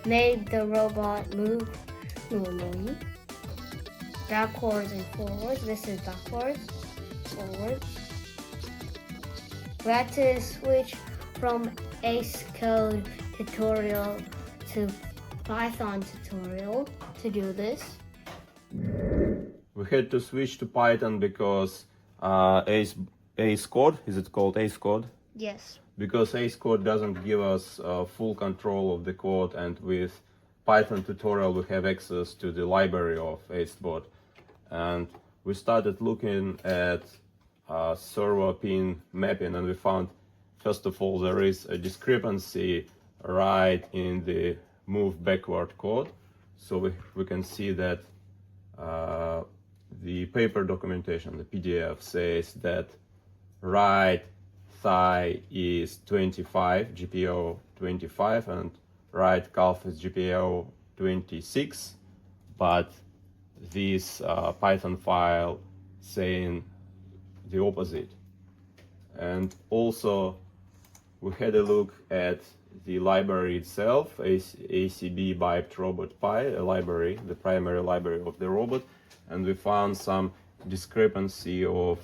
made the robot move normally, backwards and forwards. This is backwards, forwards. We had to switch from ACE Code tutorial to Python tutorial to do this. We had to switch to Python because ACE Code, is it called ACE Code? Yes. Because ACE Code doesn't give us full control of the code, and with Python tutorial we have access to the library of AceBot. And we started looking at server pin mapping, and we found, first of all, there is a discrepancy right in the move backward code. So we can see that the paper documentation, the PDF, says that right thigh is 25, GPO 25, and right calf is GPO 26, but this Python file saying the opposite. And also we had a look at the library itself, ACB Bipedal Robot Py, a library, the primary library of the robot, and we found some discrepancy of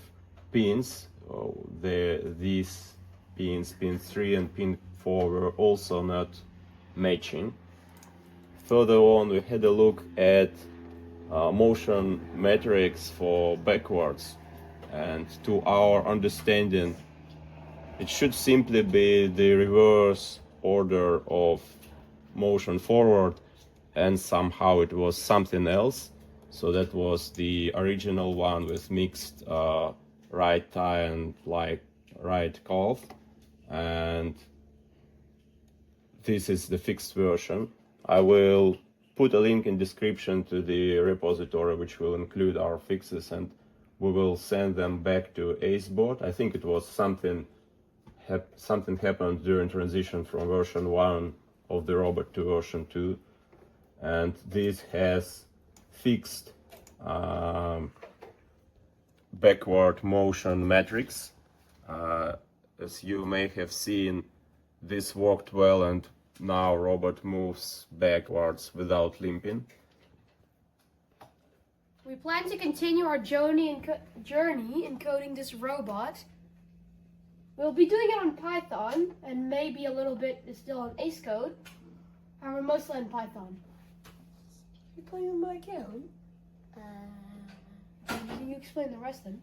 pins. These pins, pin 3 and pin 4, were also not matching. Further on, we had a look at motion metrics for backwards, and to our understanding, it should simply be the reverse order of motion forward, and somehow it was something else. So that was the original one with mixed right thigh and right calf, and this is the fixed version. I will put a link in description to the repository which will include our fixes, and we will send them back to AceBot. I think it was something happened during transition from version 1 of the robot to version 2, and this has fixed backward motion metrics. As you may have seen, this worked well, and now robot moves backwards without limping. We plan to continue our journey in coding this robot. We'll be doing it on Python, and maybe a little bit is still on ACE Code. However, mostly on Python. You're playing on my account? Can you explain the rest then?